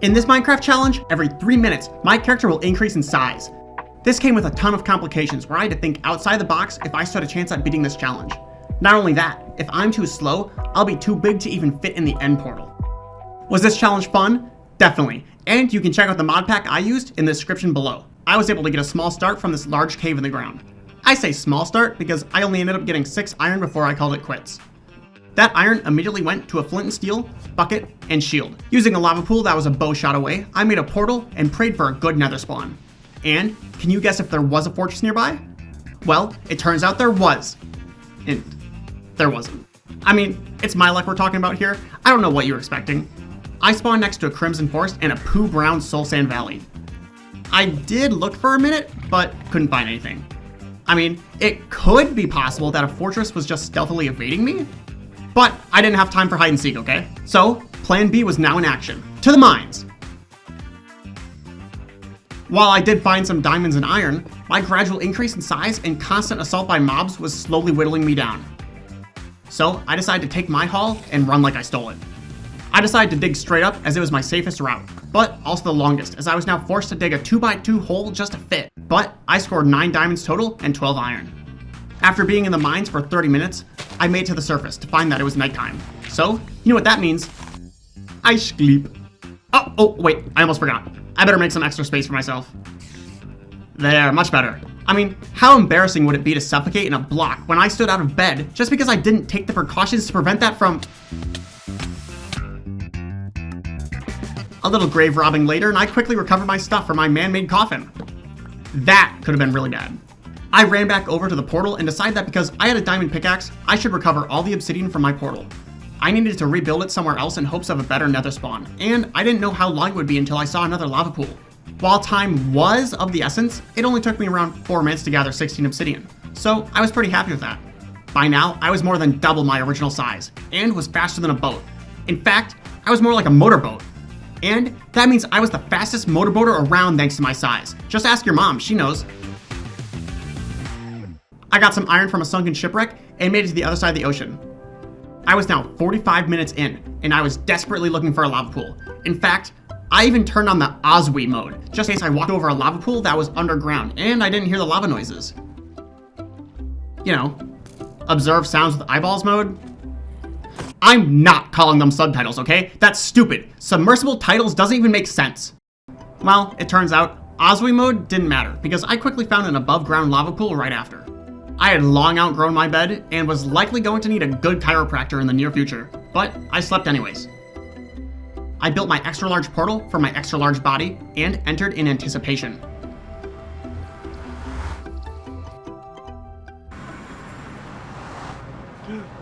In this Minecraft challenge, every 3 minutes, my character will increase in size. This came with a ton of complications where I had to think outside the box if I stood a chance at beating this challenge. Not only that, if I'm too slow, I'll be too big to even fit in the end portal. Was this challenge fun? Definitely, and you can check out the mod pack I used in the description below. I was able to get a small start from this large cave in the ground. I say small start because I only ended up getting 6 iron before I called it quits. That iron immediately went to a flint and steel, bucket, and shield. Using a lava pool that was a bow shot away, I made a portal and prayed for a good nether spawn. And can you guess if there was a fortress nearby? Well, it turns out there was. And there wasn't. I mean, it's my luck we're talking about here. I don't know what you were expecting. I spawned next to a crimson forest and a poo brown soul sand valley. I did look for a minute, but couldn't find anything. I mean, it could be possible that a fortress was just stealthily evading me, but I didn't have time for hide and seek, okay? So, plan B was now in action. To the mines! While I did find some diamonds and iron, my gradual increase in size and constant assault by mobs was slowly whittling me down. So, I decided to take my haul and run like I stole it. I decided to dig straight up as it was my safest route, but also the longest, as I was now forced to dig a 2x2 hole just to fit. But I scored 9 diamonds total and 12 iron. After being in the mines for 30 minutes, I made it to the surface to find that it was nighttime. So, you know what that means? I sleep. Oh, wait, I almost forgot. I better make some extra space for myself. There, much better. I mean, how embarrassing would it be to suffocate in a block when I stood out of bed just because I didn't take the precautions to prevent that from... A little grave robbing later, and I quickly recovered my stuff from my man-made coffin. That could have been really bad. I ran back over to the portal and decided that because I had a diamond pickaxe, I should recover all the obsidian from my portal. I needed to rebuild it somewhere else in hopes of a better nether spawn, and I didn't know how long it would be until I saw another lava pool. While time was of the essence, it only took me around 4 minutes to gather 16 obsidian, so I was pretty happy with that. By now, I was more than double my original size, and was faster than a boat. In fact, I was more like a motorboat. And that means I was the fastest motorboater around thanks to my size. Just ask your mom, she knows. I got some iron from a sunken shipwreck and made it to the other side of the ocean. I was now 45 minutes in, and I was desperately looking for a lava pool. In fact, I even turned on the Oswee mode, just in case I walked over a lava pool that was underground, and I didn't hear the lava noises. You know, observe sounds with eyeballs mode. I'm not calling them subtitles, okay? That's stupid. Submersible titles doesn't even make sense. Well, it turns out, Oswee mode didn't matter, because I quickly found an above-ground lava pool right after. I had long outgrown my bed, and was likely going to need a good chiropractor in the near future, but I slept anyways. I built my extra-large portal for my extra-large body, and entered in anticipation.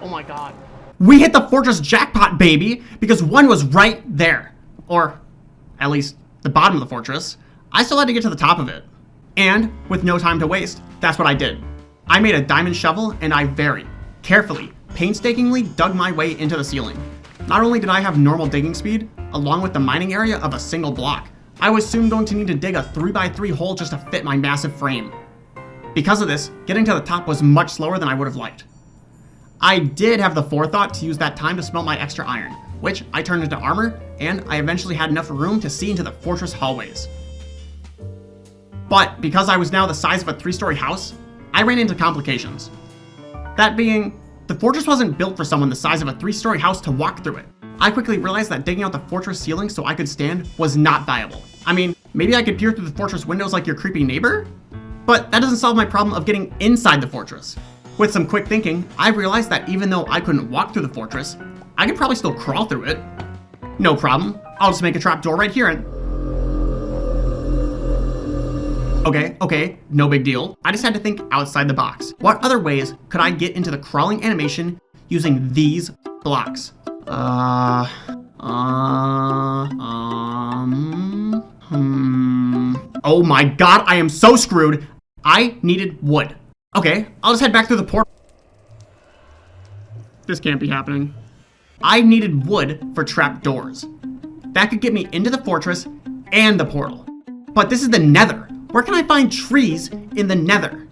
Oh my god. We hit the fortress jackpot, baby, because one was right there. Or, at least, the bottom of the fortress. I still had to get to the top of it. And, with no time to waste, that's what I did. I made a diamond shovel, and I very carefully, painstakingly dug my way into the ceiling. Not only did I have normal digging speed, along with the mining area of a single block, I was soon going to need to dig a 3x3 hole just to fit my massive frame. Because of this, getting to the top was much slower than I would have liked. I did have the forethought to use that time to smelt my extra iron, which I turned into armor, and I eventually had enough room to see into the fortress hallways. But because I was now the size of a 3-story house, I ran into complications. That being, the fortress wasn't built for someone the size of a 3-story house to walk through it. I quickly realized that digging out the fortress ceiling so I could stand was not viable. I mean, maybe I could peer through the fortress windows like your creepy neighbor? But that doesn't solve my problem of getting inside the fortress. With some quick thinking, I realized that even though I couldn't walk through the fortress, I could probably still crawl through it. No problem, I'll just make a trap door right here and... Okay, no big deal. I just had to think outside the box. What other ways could I get into the crawling animation using these blocks? Oh my god, I am so screwed. I needed wood. Okay, I'll just head back through the portal. This can't be happening. I needed wood for trap doors. That could get me into the fortress and the portal. But this is the nether. Where can I find trees in the nether?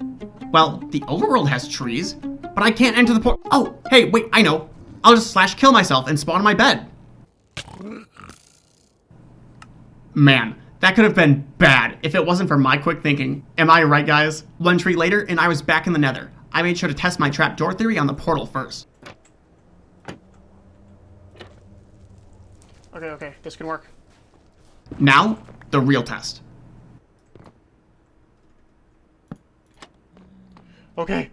Well, the overworld has trees, but I can't enter the portal. Oh, hey, wait, I know. I'll just /kill myself and spawn in my bed. Man, that could have been bad if it wasn't for my quick thinking. Am I right, guys? One tree later, and I was back in the nether. I made sure to test my trapdoor theory on the portal first. Okay, this can work. Now, the real test. Okay.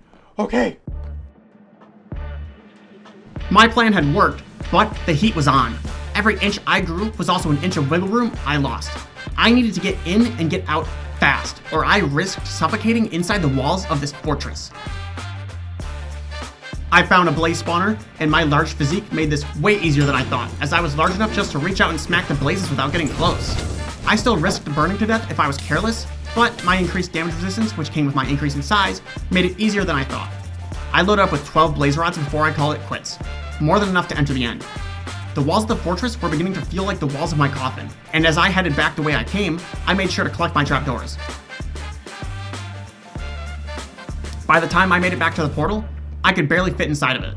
My plan had worked, but the heat was on. Every inch I grew was also an inch of wiggle room I lost. I needed to get in and get out fast, or I risked suffocating inside the walls of this fortress. I found a blaze spawner, and my large physique made this way easier than I thought, as I was large enough just to reach out and smack the blazes without getting close. I still risked burning to death if I was careless, but my increased damage resistance, which came with my increase in size, made it easier than I thought. I loaded up with 12 blaze rods before I called it quits, more than enough to enter the end. The walls of the fortress were beginning to feel like the walls of my coffin, and as I headed back the way I came, I made sure to collect my trapdoors. By the time I made it back to the portal, I could barely fit inside of it.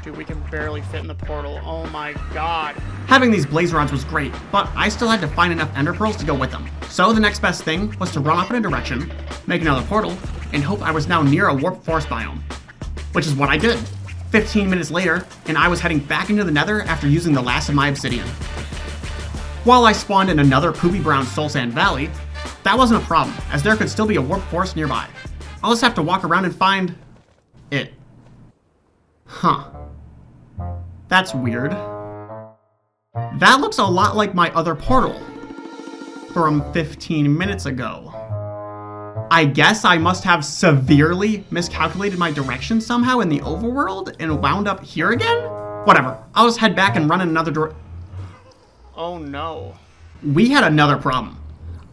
Dude, we can barely fit in the portal. Oh my god. Having these blaze rods was great, but I still had to find enough ender pearls to go with them. So the next best thing was to run off in a direction, make another portal, and hope I was now near a warp forest biome. Which is what I did. 15 minutes later, and I was heading back into the nether after using the last of my obsidian. While I spawned in another poopy brown soul sand valley, that wasn't a problem, as there could still be a warp forest nearby. I'll just have to walk around and find it. Huh. That's weird. That looks a lot like my other portal from 15 minutes ago. I guess I must have severely miscalculated my direction somehow in the overworld and wound up here again? Whatever, I'll just head back and run in another door. Oh no. We had another problem.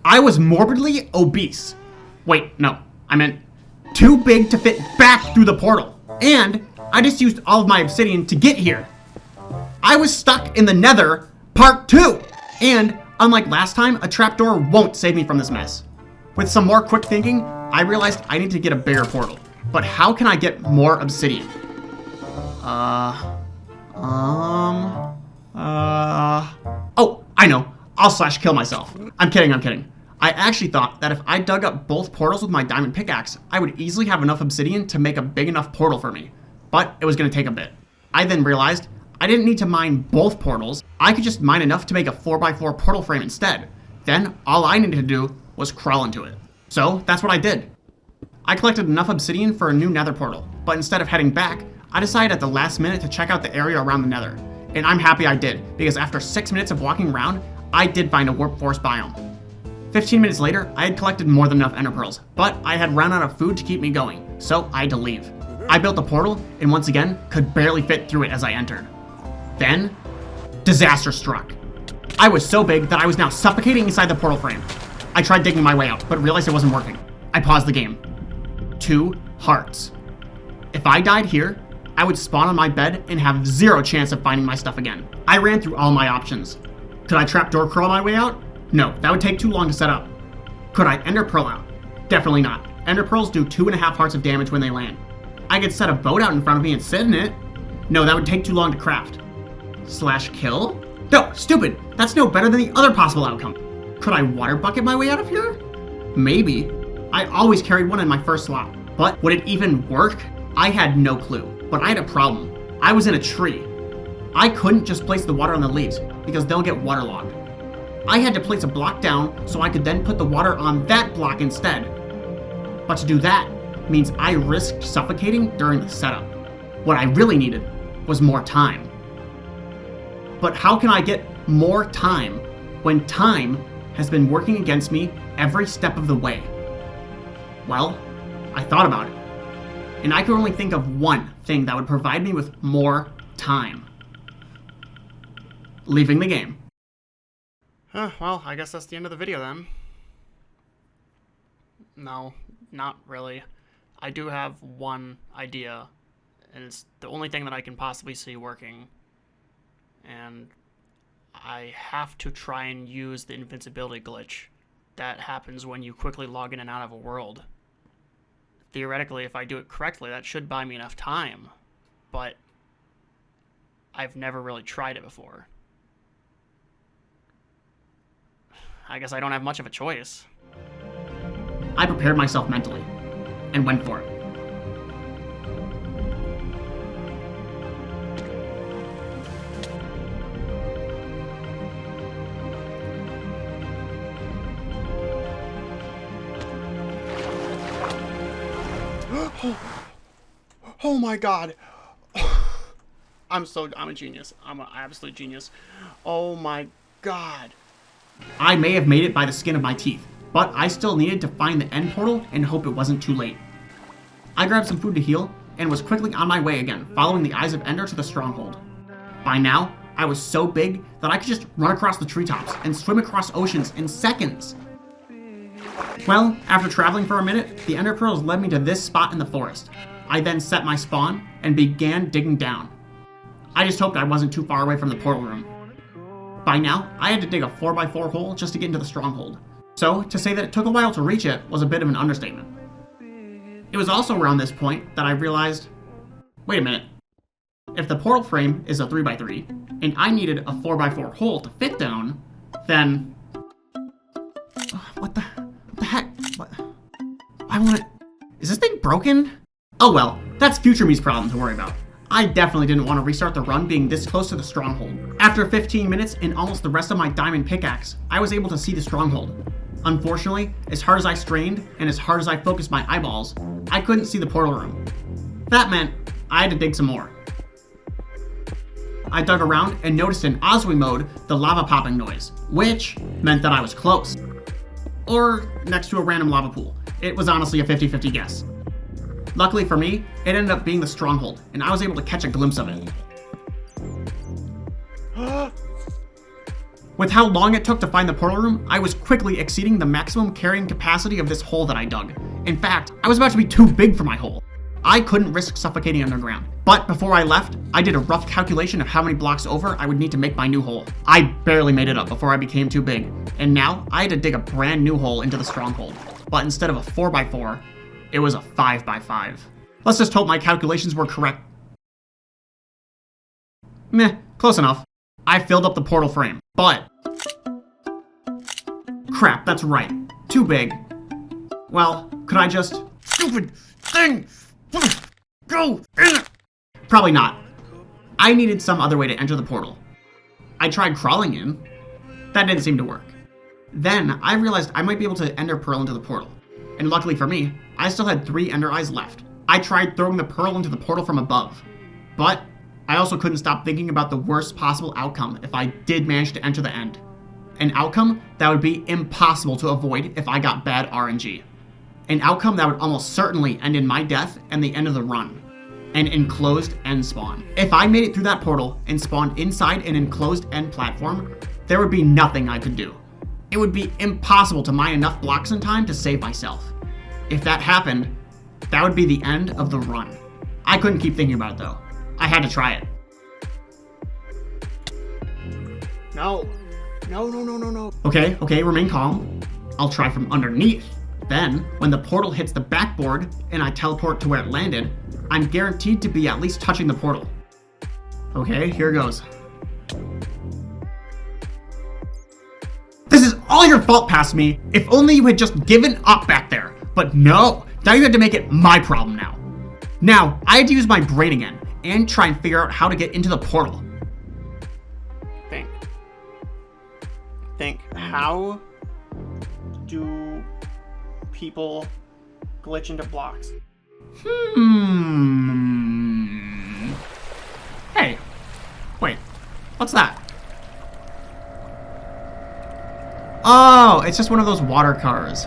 I was morbidly obese. Wait, no, I meant too big to fit back through the portal. And I just used all of my obsidian to get here. I was stuck in the nether, part 2. And unlike last time, a trapdoor won't save me from this mess. With some more quick thinking, I realized I need to get a bigger portal. But how can I get more obsidian? Oh, I know. I'll /kill myself. I'm kidding. I actually thought that if I dug up both portals with my diamond pickaxe, I would easily have enough obsidian to make a big enough portal for me. But it was going to take a bit. I then realized I didn't need to mine both portals. I could just mine enough to make a 4x4 portal frame instead. Then all I needed to do was crawl into it. So that's what I did. I collected enough obsidian for a new nether portal, but instead of heading back, I decided at the last minute to check out the area around the nether. And I'm happy I did, because after 6 minutes of walking around, I did find a warp forest biome. 15 minutes later, I had collected more than enough ender pearls, but I had run out of food to keep me going, so I had to leave. I built a portal, and once again, could barely fit through it as I entered. Then, disaster struck. I was so big that I was now suffocating inside the portal frame. I tried digging my way out, but realized it wasn't working. I paused the game. 2 hearts. If I died here, I would spawn on my bed and have 0 chance of finding my stuff again. I ran through all my options. Could I trapdoor crawl my way out? No, that would take too long to set up. Could I ender pearl out? Definitely not. Ender pearls do 2.5 hearts of damage when they land. I could set a boat out in front of me and sit in it. No, that would take too long to craft. /kill? No, stupid! That's no better than the other possible outcome. Could I water bucket my way out of here? Maybe. I always carried one in my first slot. But would it even work? I had no clue. But I had a problem. I was in a tree. I couldn't just place the water on the leaves, because they'll get waterlogged. I had to place a block down so I could then put the water on that block instead. But to do that means I risked suffocating during the setup. What I really needed was more time. But how can I get more time when time has been working against me every step of the way? Well, I thought about it, and I could only think of one thing that would provide me with more time. Leaving the game. Well, I guess that's the end of the video then. No, not really. I do have one idea, and it's the only thing that I can possibly see working. And I have to try and use the invincibility glitch that happens when you quickly log in and out of a world. Theoretically, if I do it correctly, that should buy me enough time, but I've never really tried it before. I guess I don't have much of a choice. I prepared myself mentally and went for it. Oh my god. I'm a genius. I'm an absolute genius. Oh my god. I may have made it by the skin of my teeth, but I still needed to find the end portal and hope it wasn't too late. I grabbed some food to heal and was quickly on my way again, following the Eyes of Ender to the stronghold. By now, I was so big that I could just run across the treetops and swim across oceans in seconds. Well, after traveling for a minute, the Ender Pearls led me to this spot in the forest. I then set my spawn and began digging down. I just hoped I wasn't too far away from the portal room. By now, I had to dig a 4x4 hole just to get into the stronghold. So, to say that it took a while to reach it was a bit of an understatement. It was also around this point that I realized, wait a minute, if the portal frame is a 3x3, and I needed a 4x4 hole to fit down, then... What the heck? What? I want it... Is this thing broken? Oh well, that's future me's problem to worry about. I definitely didn't want to restart the run being this close to the stronghold. After 15 minutes and almost the rest of my diamond pickaxe, I was able to see the stronghold. Unfortunately, as hard as I strained and as hard as I focused my eyeballs, I couldn't see the portal room. That meant I had to dig some more. I dug around and noticed in Oswe mode the lava popping noise, which meant that I was close. Or next to a random lava pool. It was honestly a 50-50 guess. Luckily for me, it ended up being the stronghold, and I was able to catch a glimpse of it. With how long it took to find the portal room, I was quickly exceeding the maximum carrying capacity of this hole that I dug. In fact, I was about to be too big for my hole. I couldn't risk suffocating underground. But before I left, I did a rough calculation of how many blocks over I would need to make my new hole. I barely made it up before I became too big, and now I had to dig a brand new hole into the stronghold. But instead of a 4x4, it was a 5x5. Let's just hope my calculations were correct. Meh, close enough. I filled up the portal frame, but... Crap, that's right. Too big. Well, could I just... Stupid thing! Go in! Probably not. I needed some other way to enter the portal. I tried crawling in. That didn't seem to work. Then, I realized I might be able to ender pearl into the portal. And luckily for me, I still had 3 ender eyes left. I tried throwing the pearl into the portal from above. But, I also couldn't stop thinking about the worst possible outcome if I did manage to enter the end. An outcome that would be impossible to avoid if I got bad RNG. An outcome that would almost certainly end in my death and the end of the run. An enclosed end spawn. If I made it through that portal and spawned inside an enclosed end platform, there would be nothing I could do. It would be impossible to mine enough blocks in time to save myself. If that happened, that would be the end of the run. I couldn't keep thinking about it though. I had to try it. No. No. Okay, remain calm. I'll try from underneath. Then, when the portal hits the backboard and I teleport to where it landed, I'm guaranteed to be at least touching the portal. Okay, here goes. This is all your fault, past me. If only you had just given up back there. But no, now you had to make it my problem now. Now, I had to use my brain again and try and figure out how to get into the portal. Think. How do people glitch into blocks? Hey, wait, what's that? Oh, it's just one of those water cars.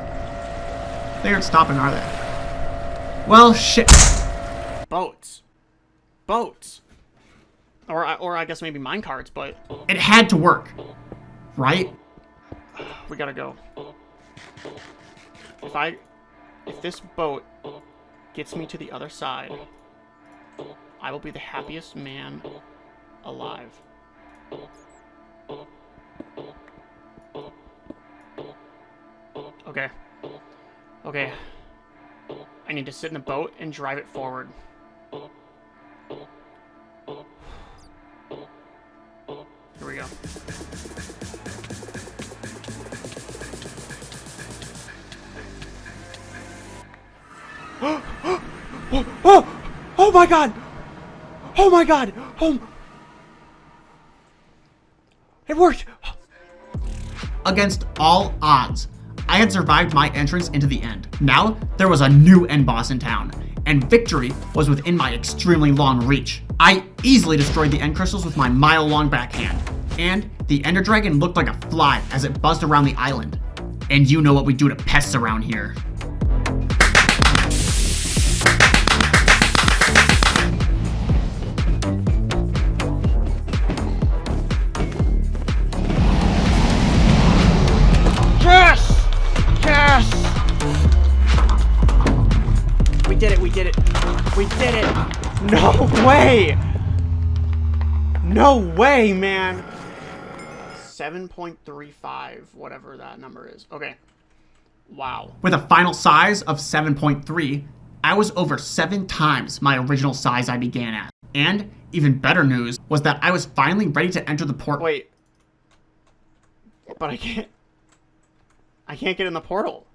They aren't stopping, are they? Well, shit. Boats. Or I guess maybe minecarts, but... It had to work, right? We gotta go. If this boat gets me to the other side, I will be the happiest man alive. Okay. I need to sit in the boat and drive it forward. Here we go. Oh my god! Oh my god! Oh! It worked! Against all odds, I had survived my entrance into the end. Now, there was a new end boss in town, and victory was within my extremely long reach. I easily destroyed the end crystals with my mile-long backhand, and the Ender Dragon looked like a fly as it buzzed around the island. And you know what we do to pests around here. Yes! Yes! We did it, we did it. We did it! No way! No way, man! 7.35, whatever that number is. Okay. Wow. With a final size of 7.3, I was over 7 times my original size I began at. And even better news was that I was finally ready to enter the portal. Wait. But I can't get in the portal.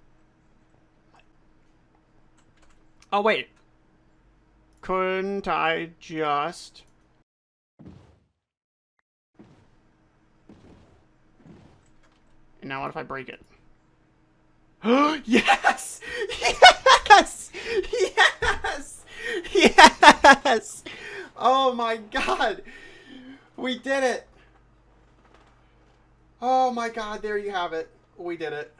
Oh, wait. Couldn't I just... And now what if I break it? Yes! Yes! Yes! Yes! Oh my god! We did it! Oh my god, there you have it. We did it.